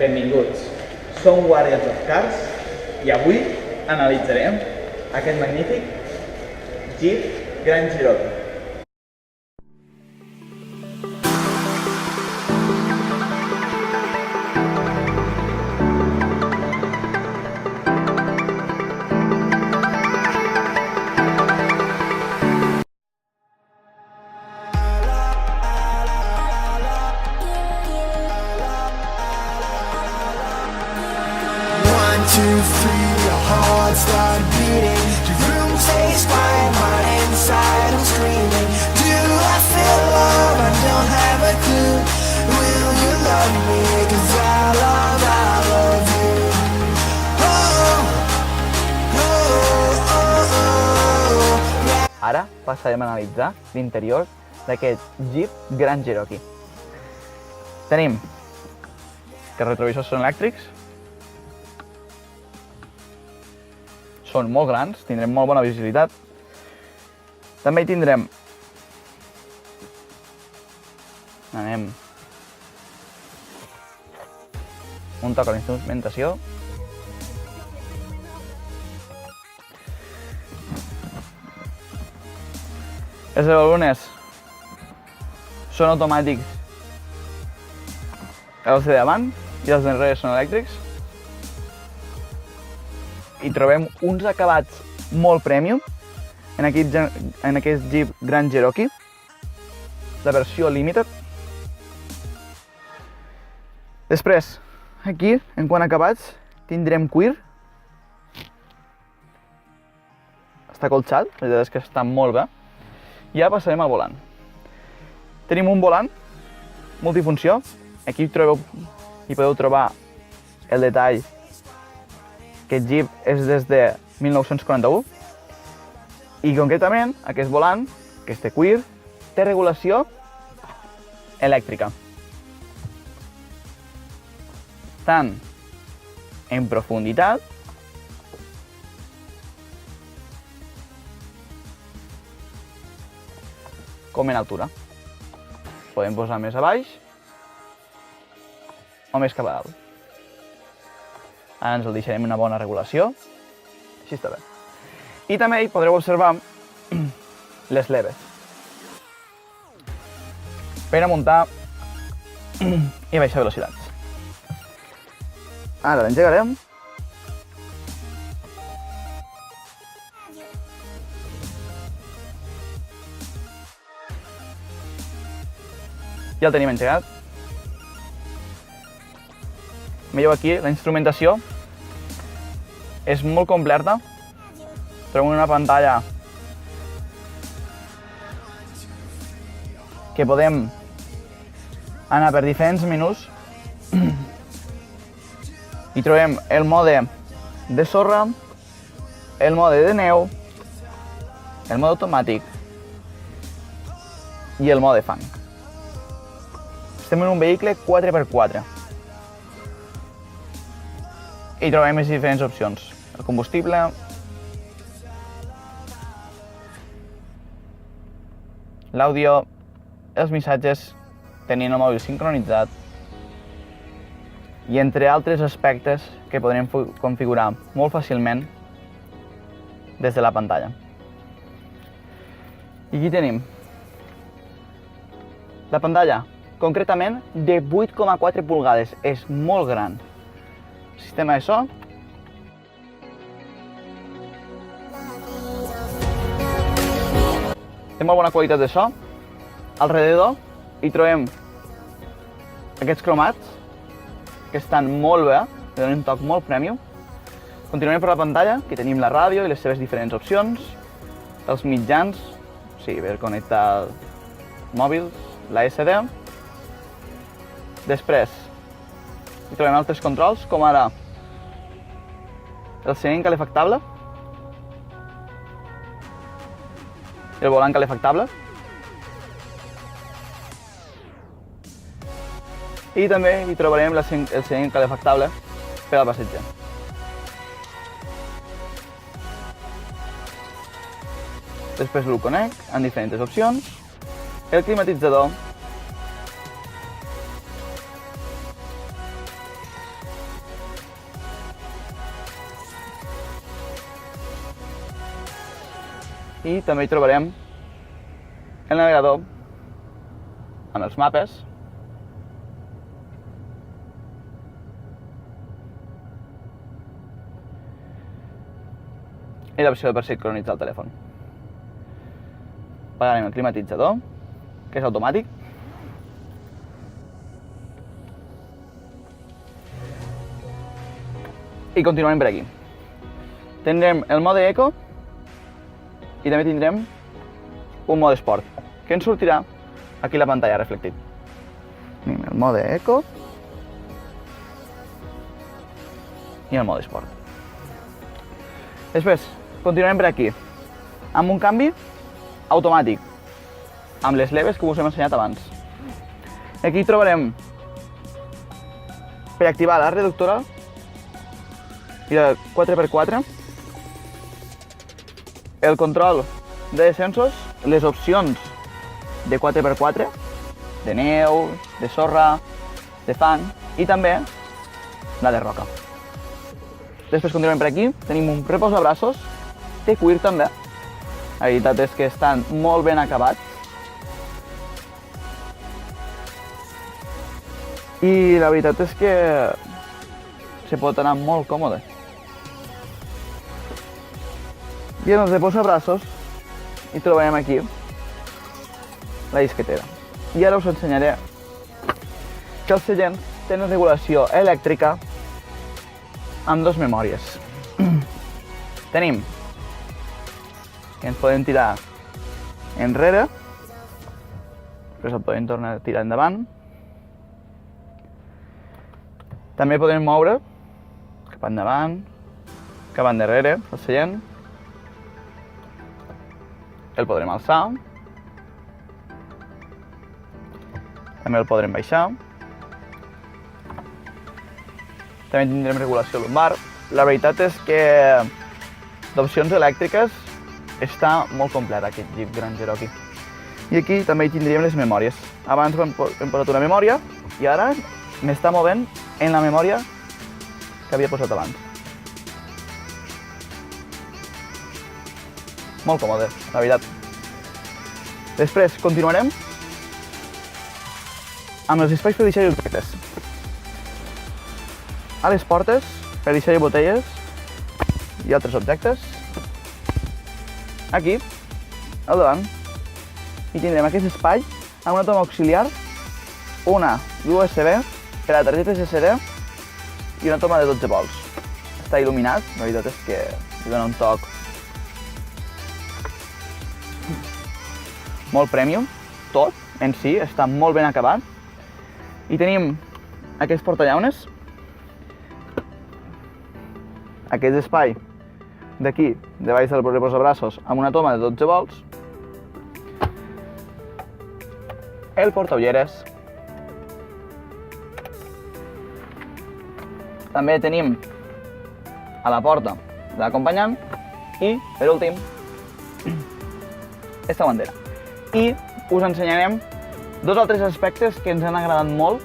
Benvinguts. Som Guardians of Cars i avui analitzarem aquest magnífic Jeep Grand Cherokee. Two, three, your heart start beating. Your room stays quiet, heart inside I'm screaming. Do I feel love? I don't have a clue. Will you love me? 'Cause I love you. Ara passarem a analitzar l'interior d'aquest Jeep Grand Cherokee. Tenim que els retrovisors són elèctrics, són molt grans, tindrem molt bona visibilitat. També hi tindrem un toc a la instrumentació. Els balones són automàtics, els de davant i els d'enrere són elèctrics. I trobem uns acabats molt premium en aquest Jeep Grand Cherokee, la versió Limited. Després, aquí, en quant a acabats, tindrem cuir. Està colxat, la veritat és que està molt bé. I ara passarem al volant. Tenim un volant multifunció. Aquí hi podeu trobar el detall. Aquest Jeep és des de 1941 i concretament aquest volant, aquest cuir, té regulació elèctrica. Tant en profunditat com en altura. Podem posar més a baix o més cap a dalt. Ara ens el deixarem una bona regulació. Així està bé. I també hi podreu observar les leves per a muntar i baixar velocitats. Ara l'engegarem. Ja el tenim engegat. Veieu aquí, la instrumentació és molt completa. Trobem una pantalla que podem anar per diferents menús. Hi trobem el mode de sorra, el mode de neu, el mode automàtic i el mode fang. Estem en un vehicle 4x4. I trobem més diferents opcions. El combustible, l'àudio, els missatges, tenint el mòbil sincronitzat i entre altres aspectes que podrem configurar molt fàcilment des de la pantalla. I aquí tenim la pantalla, concretament de 8,4 polzades, és molt gran. Sistema de so. Té molt bona qualitat de so. Alrededor hi trobem aquests cromats que estan molt bé, que donen un toc molt premium. Continuem per la pantalla, que tenim la ràdio i les seves diferents opcions, els mitjans, per connectar mòbils, la SD. Després hi trobem altres controls, com ara el seient calefactable, el volant calefactable i també hi trobarem el seient calefactable per al passatger. Després l'U-Connect amb diferents opcions, el climatitzador I també hi trobarem el navegador amb els mapes i l'opció per sincronitzar el telèfon. Apagarem el climatitzador, que és automàtic. I continuarem per aquí. Tindrem el mode Eco i també tindrem un mode Sport, que ens sortirà aquí a la pantalla reflectit. Tenim el mode Eco i el mode Sport. Després, continuarem per aquí, amb un canvi automàtic, amb les leves que us hem ensenyat abans. Aquí trobarem, per activar la reductora i la 4x4, el control de descensos, les opcions de 4x4, de neu, de sorra, de fang i també la de roca. Després continuem per aquí, tenim un reposabraços de cuir també. La veritat és que estan molt ben acabats. I la veritat és que se pot anar molt còmode. I en els reposabraços hi trobarem aquí la disquetera. I ara us ensenyaré que els seients tenen regulació elèctrica amb dues memòries. Tenim que ens podem tirar enrere, després el podem tornar a tirar endavant. També podem moure cap endavant, cap endarrere, el seient. El podrem alçar. També el podrem baixar. També tindrem regulació lumbar. La veritat és que d'opcions elèctriques està molt complet aquest Jeep Grand Cherokee. I aquí també hi tindríem les memòries. Abans hem posat una memòria i ara m'està movent en la memòria que havia posat abans. Molt còmode, la veritat. Després continuarem amb els espais per deixar objectes. A les portes, per deixar botelles i altres objectes. Aquí, al davant, hi tindrem aquest espai amb una toma auxiliar, una USB per a targetes SD i una toma de 12 volts. Està il·luminat, la veritat és que li dona un toc molt premium. Tot en si està molt ben acabat. I tenim aquests portallaunes, aquest espai d'aquí, de baix del reposabraços, amb una toma de 12 volts, el portaulleres. També tenim a la porta de l'acompanyant i, per últim, esta bandera. I us ensenyarem dos altres aspectes que ens han agradat molt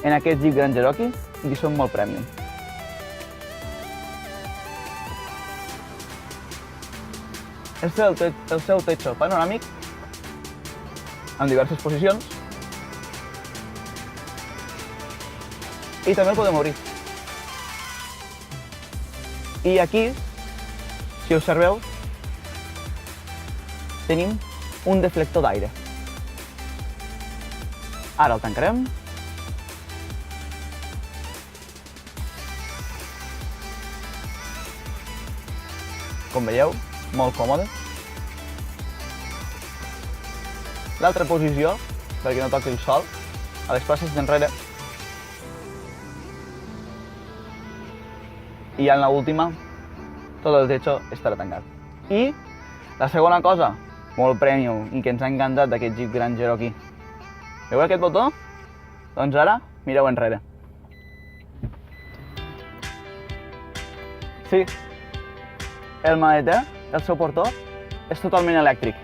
en aquest Jeep Grand Cherokee i que són molt premium. El seu techo panoràmic amb diverses posicions i també el podem obrir. I aquí, si observeu, tenim un deflector d'aire. Ara el tancarem. Com veieu, molt còmode. L'altra posició, perquè no toqui el sol, a les places d'enrere. I en l'última, tot el techo estarà tancat. I la segona cosa, molt premium i que ens ha encantat d'aquest Jeep Grand Cherokee. Veieu aquest botó? Doncs ara mireu enrere. Sí, el maleter, el seu portó, és totalment elèctric.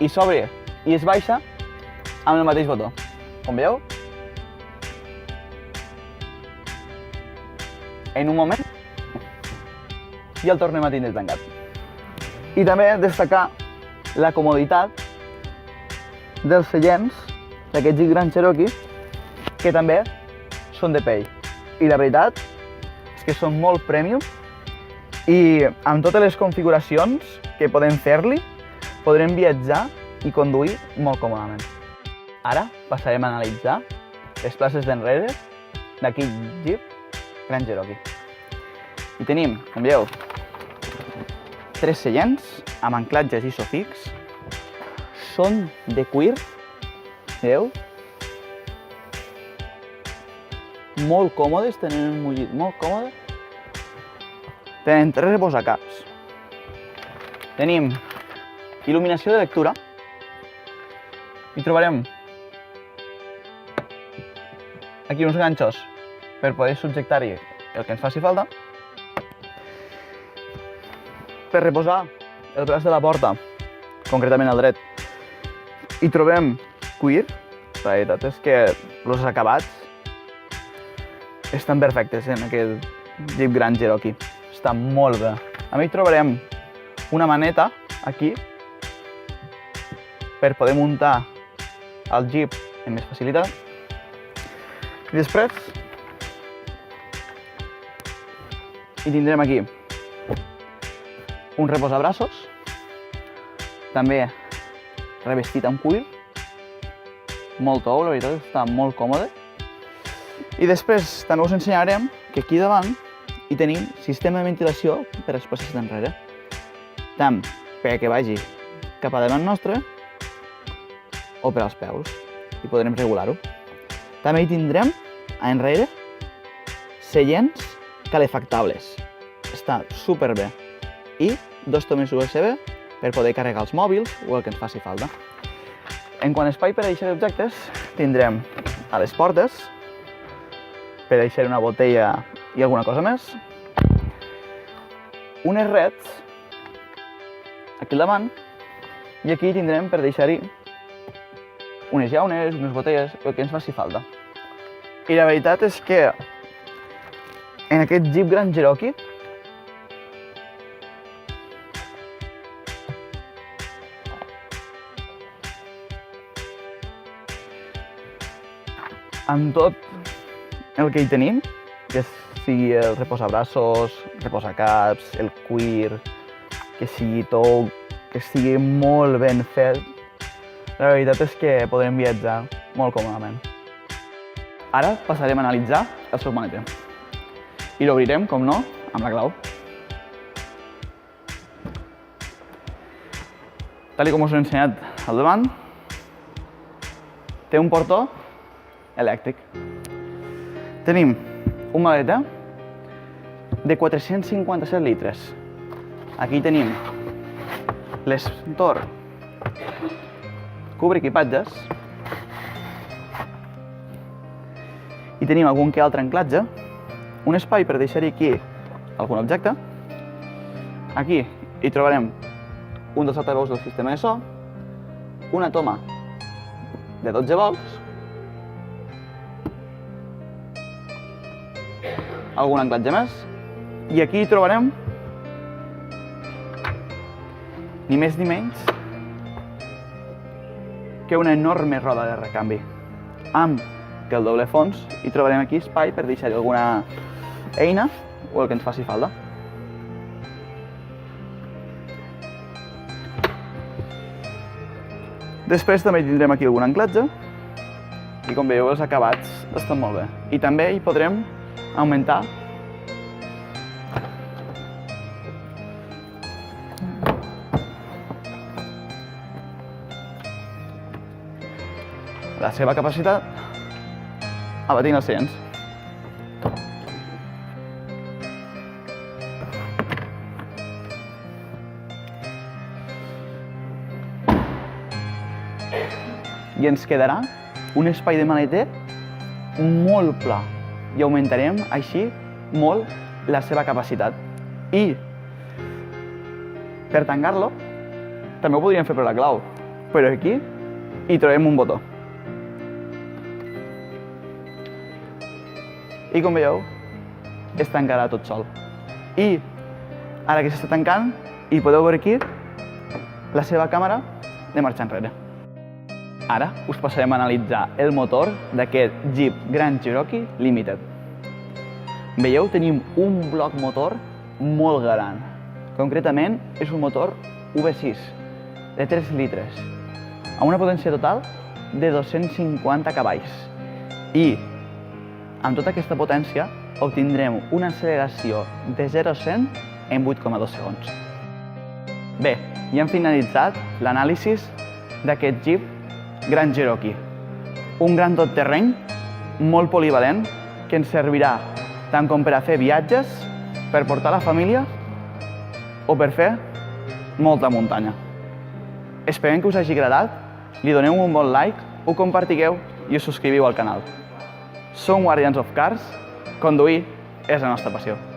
I s'obre i es baixa amb el mateix botó. Com veieu? En un moment i el tornem a tindre tancat. I també destacar la comoditat dels seients d'aquest Jeep Grand Cherokee, que també són de pell. I la veritat és que són molt premium i amb totes les configuracions que podem fer-li, podrem viatjar i conduir molt còmodament. Ara passarem a analitzar les places d'enrere d'aquest Jeep Grand Cherokee. I tenim, com veieu, 3 seients amb anclatges ISOFIX. Són de cuir, veieu? Molt còmodes, tenen un mullit molt còmode. Tenen 3 reposacaps. Tenim il·luminació de lectura. I trobarem aquí uns ganxos per poder subjectar-hi el que ens faci falta. Per reposar el braç de la porta, concretament al dret, hi trobem cuir. La veritat és que els acabats estan perfectes en aquest Jeep Grand Cherokee. Està molt bé. A mi hi trobarem una maneta aquí per poder muntar el Jeep amb més facilitat. I després hi tindrem aquí un reposabraços, també revestit amb cuir, molt tou, la veritat, està molt còmode. I després també us ensenyarem que aquí davant hi tenim sistema de ventilació per a les places d'enrere, tant perquè vagi cap a davant nostre o per als peus, i podrem regular-ho. També hi tindrem a enrere seients calefactables, està superbé, i 2 tomes USB per poder carregar els mòbils o el que ens faci falta. En quant a espai per a deixar objectes, tindrem a les portes per a deixar una botella i alguna cosa més, unes rets aquí al davant, i aquí tindrem per deixar-hi unes llaunes, unes botelles, el que ens faci falta. I la veritat és que en aquest Jeep Grand Cherokee amb tot el que hi tenim, que sigui el reposabraços, reposacaps, el cuir, que sigui tou, que estigui molt ben fet, la veritat és que podrem viatjar molt còmodament. Ara passarem a analitzar el seu maleter. I l'obrirem, com no, amb la clau. Tal com us he ensenyat al davant, té un portó elèctric. Tenim un maleter de 457 litres. Aquí tenim l'estor cubre equipatges i tenim algun que altre anclatge, un espai per deixar-hi aquí algun objecte. Aquí hi trobarem un dels altaveus del sistema de so, una toma de 12 volts, algun anclatge més, i aquí hi trobarem ni més ni menys que una enorme roda de recanvi. Amb el doble fons hi trobarem aquí espai per deixar-hi alguna eina o el que ens faci falta. Després també tindrem aquí algun anclatge i, com veieu, els acabats estan molt bé. I també hi podrem augmentar la seva capacitat abatint els seients. I ens quedarà un espai de maleter molt pla i augmentarem així molt la seva capacitat. I per tancar-lo també ho podríem fer per la clau, però aquí hi trobem un botó. I com veieu, es tancarà tot sol. I ara que s'està tancant, hi podeu veure aquí la seva càmera de marxa enrere. Ara us passarem a analitzar el motor d'aquest Jeep Grand Cherokee Limited. Veieu, tenim un bloc motor molt gran. Concretament, és un motor V6 de 3 litres, amb una potència total de 250 cavalls. I amb tota aquesta potència obtindrem una acceleració de 0 a 100 en 8,2 segons. Bé, ja hem finalitzat l'anàlisi d'aquest Jeep Grand Cherokee. Un gran tot-terreny molt polivalent que ens servirà tant com per a fer viatges, per portar la família o per fer molta muntanya. Esperem que us hagi agradat, li doneu un bon like, ho compartigueu i us subscriviu al canal. Som Guardians of Cars, conduir és la nostra passió.